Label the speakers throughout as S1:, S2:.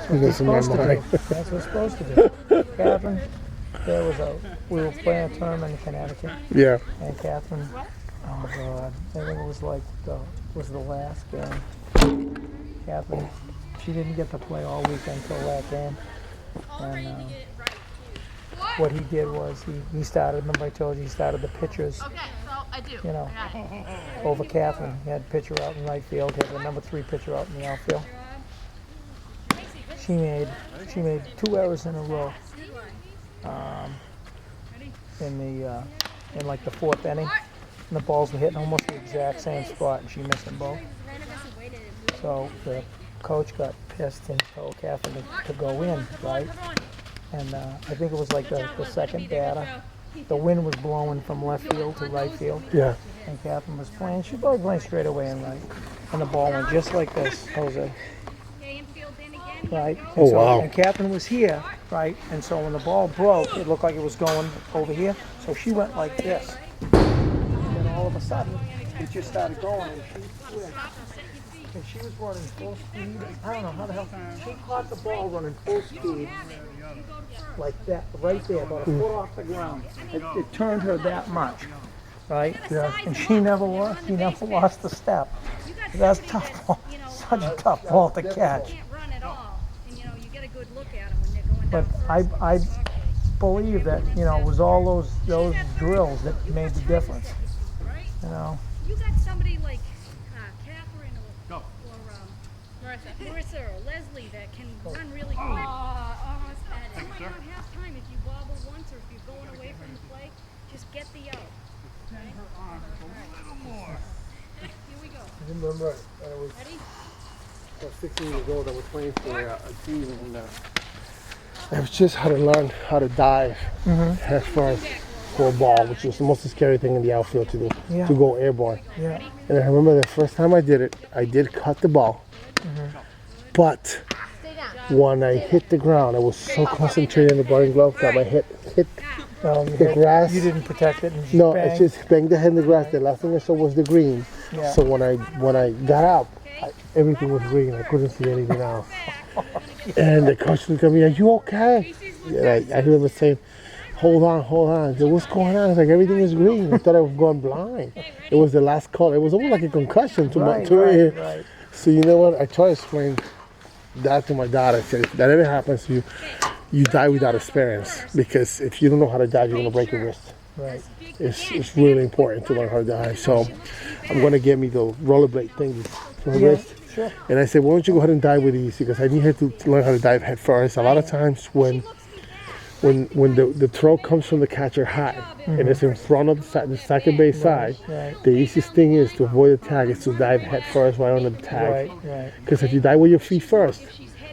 S1: That's what we're supposed to do. That's what we're supposed to do. Catherine, we were playing a tournament in Connecticut,
S2: Yeah.
S1: and Catherine, oh God, I think it was like the last game. Catherine, she didn't get to play all weekend until that game, and what he did was he started. Remember I told you he started the pitchers. You know, over Catherine. He had pitcher out in right field. He had the number 3 pitcher out in the outfield. She made 2 errors in a row. In like the 4th inning, and the balls were hitting almost the exact same spot, and she missed them both. So the coach got pissed and told Catherine to go in, right? And I think it was like the second batter. The wind was blowing from left field to right field.
S2: Yeah.
S1: And Catherine was playing. She probably playing straight away and right. And the ball went just like this, Jose. Right?
S2: Oh, wow.
S1: And Catherine was here, right? And so when the ball broke, it looked like it was going over here. So she went like this. And then all of a sudden, it just started going and she switched. And she was running full speed. I don't know how the hell. She caught the ball running full speed. Like that, right there, about a foot off the ground. It turned her that much, right? Yeah. And she never lost a step. That's tough ball. Such a tough ball to catch. But I believe that it was all those drills that made the difference. You know.
S3: You got somebody like Catherine or Marissa or Leslie that can run really quick. You might not have time if you wobble once or if you're going away from the play. Just get the out. Okay? Here we go.
S2: I remember I was
S3: Ready?
S2: 16 years old. I was playing for a team, and I was just how to learn how to dive as far as for a ball, which was the most scary thing in the outfield to do, to go airborne.
S1: Yeah.
S2: And I remember the first time I did it, I did cut the ball, but when I hit the ground, I was so concentrated in the batting glove that my head hit the grass.
S1: You didn't protect it. And just
S2: No,
S1: bang.
S2: I just banged the head in the grass. The last thing I saw was the green.
S1: Yeah.
S2: So when I got up, everything was green. I couldn't see anything else. And the coach looked at me, "Are you okay?" And I remember saying, hold on. I said, "What's going on?" It's like everything is green. I thought I was going blind. It was the last call. It was almost like a concussion to
S1: Right.
S2: So you know what? I try to explain that to my daughter. I said, if that ever happens to you, you die without experience. Because if you don't know how to dive, you're going to break your wrist.
S1: Right.
S2: It's really important to learn how to dive. So I'm going to get me the rollerblade thing for the wrist.
S1: Sure.
S2: And I said, why don't you go ahead and dive with these? Because I need her to learn how to dive head first. A lot of times when the throw comes from the catcher high and it's in front of the second base side,
S1: Right.
S2: the easiest thing is to avoid the tag is to dive head first right on the tag.
S1: Right.
S2: Because if you dive with your feet first,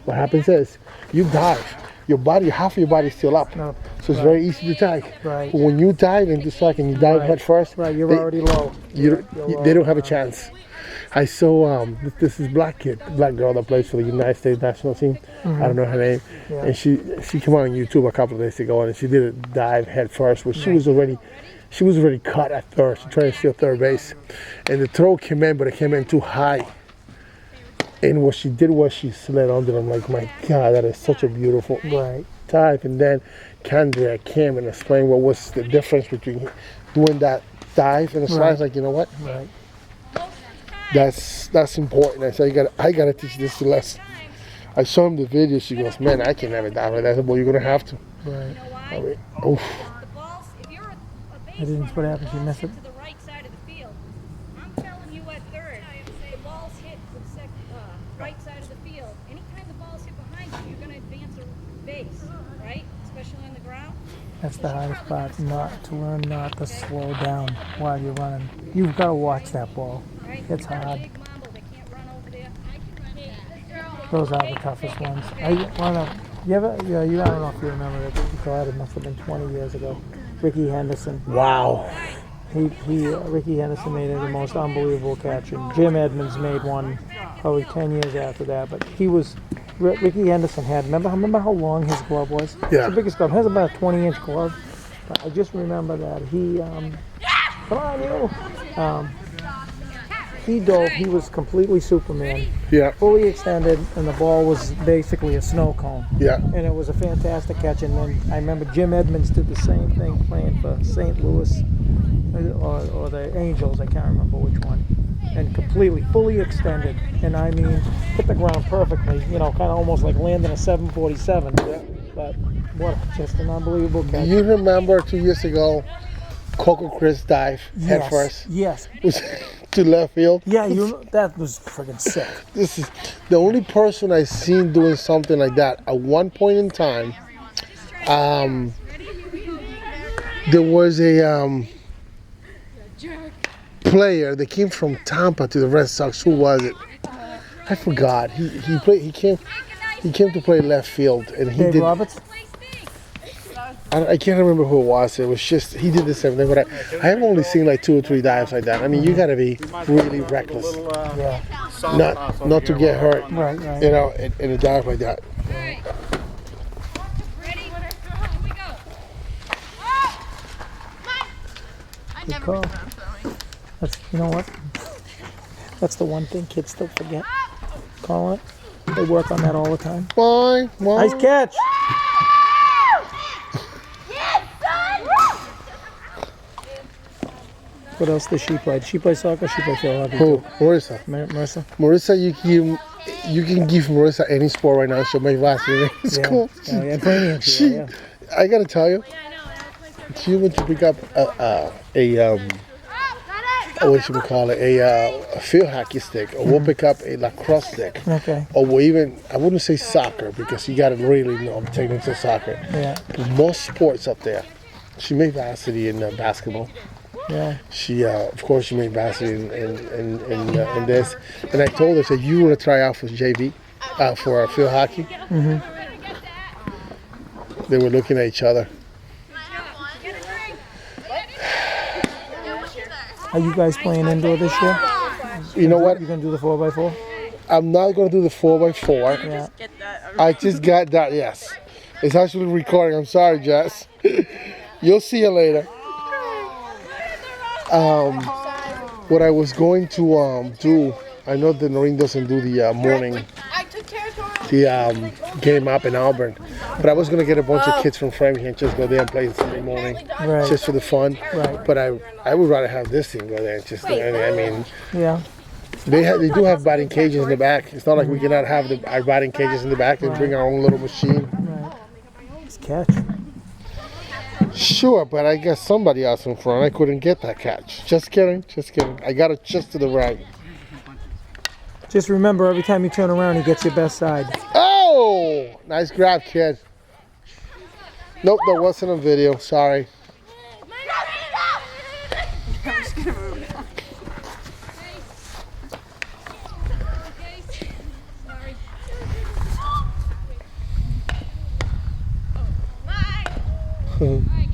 S2: what happens is you dive. Your body, half of your body is still up.
S1: No.
S2: So it's very easy to tag.
S1: Right.
S2: But when you dive into second, you dive head first.
S1: Right. You're
S2: they-
S1: already low.
S2: they don't have a chance. I saw this is black girl that plays for the United States national team. I don't know her name, and she came on YouTube a couple of days ago, and she did a dive head first, where she was already cut at third. She tried to steal third base, and the throw came in, but it came in too high. And what she did was she slid under. I'm like, my God, that is such a beautiful dive. And then Candrea came and explained what was the difference between doing that dive and the slide. I was like, you know what?
S1: Right.
S2: That's important. I said, I gotta teach this to Les. I showed him the video. She goes, man, I can never dive like that. I said, well, you're gonna have to.
S1: Right.
S2: I mean, oof.
S3: The balls, if you're a
S1: I didn't. What happens? You miss it.
S3: to the right side of the field, I'm telling you at third, the balls hit the right side of the field. Anytime the balls hit behind you, you're going to advance a base, right? Especially on the ground.
S1: That's the hardest part. To learn not to slow down while you're running. You've got to watch that ball.
S3: Right?
S1: It's hard.
S3: Big mambo, they can't run over there.
S1: Those are the toughest ones. I don't know if you remember it. God, it must have been 20 years ago. Ricky Henderson.
S2: Wow.
S1: Ricky Henderson made the most unbelievable catch, and Jim Edmonds made one probably 10 years after that. But Ricky Henderson had. Remember how long his glove was?
S2: Yeah.
S1: It's the biggest glove. It has about a 20-inch glove. But I just remember that he. Come on, you. he dove, he was completely Superman,
S2: Yeah,
S1: fully extended, and the ball was basically a snow cone.
S2: yeah.
S1: And it was a fantastic catch. And then I remember Jim Edmonds did the same thing playing for St. Louis or the Angels. I can't remember which one. And completely, fully extended. And I mean, hit the ground perfectly. You know, kind of almost like landing a 747. But what, just an unbelievable
S2: Do
S1: catch.
S2: you remember 2 years ago, Coco Chris dive head first?
S1: Yes.
S2: Was to left field.
S1: Yeah, that was friggin' sick.
S2: This is the only person I've seen doing something like that. At one point in time, there was a player that came from Tampa to the Red Sox. Who was it? I forgot. He played. He came to play left field, and he
S1: Dave
S2: did.
S1: Roberts?
S2: I can't remember who it was. It was just he did the same thing. But I have only seen like 2 or 3 dives like that. I mean, you got to be really reckless,
S1: Yeah.
S2: not to get hurt.
S1: Right, right.
S2: You know, in a dive like that.
S3: Ready? Here we go.
S1: Good call. That's, you know what? That's the one thing kids still forget. Calling it. They work on that all the time.
S2: Why?
S1: Nice catch. What else does she play? Does she play soccer? She play field hockey.
S2: Who? Marissa.
S1: Marissa?
S2: Marissa, you can give Marissa any sport right now. She'll make varsity. It's cool.
S1: Yeah, and premium.
S2: She,
S1: Yeah.
S2: I gotta tell you, she went to pick up what should we call it? A field hockey stick, or we'll pick up a lacrosse stick,
S1: Okay.
S2: or we'll even, I wouldn't say soccer because you gotta really know technical soccer.
S1: Yeah.
S2: But most sports up there, she made varsity in basketball.
S1: Yeah.
S2: She, of course, she made varsity in this. And I told her, I said, you want to try out for JV, for field hockey?
S1: Mm-hmm.
S2: They were looking at each other.
S1: Are you guys playing indoor this year?
S2: You know what?
S1: You gonna do the 4x4?
S2: I'm not going to do the 4x4.
S1: Yeah.
S2: I just got that, yes. It's actually recording. I'm sorry, Jess. You'll see it later. What I was going to do, I know that Noreen doesn't do the morning, the game up in Auburn, but I was going to get a bunch of kids from Framingham and just go there and play Sunday morning,
S1: Right.
S2: just for the fun.
S1: Right.
S2: But I would rather have this thing go there and just, I mean,
S1: Yeah.
S2: they do have batting cages in the back. It's not like we cannot have our batting cages in the back and bring our own little machine.
S1: Right. Nice catch.
S2: Sure, but I guess somebody else in front. I couldn't get that catch. Just kidding, just kidding. I got it just to the right.
S1: Just remember, every time you turn around, he gets your best side.
S2: Oh, nice grab, kid. Nope, that wasn't on video. Sorry.
S3: Sorry.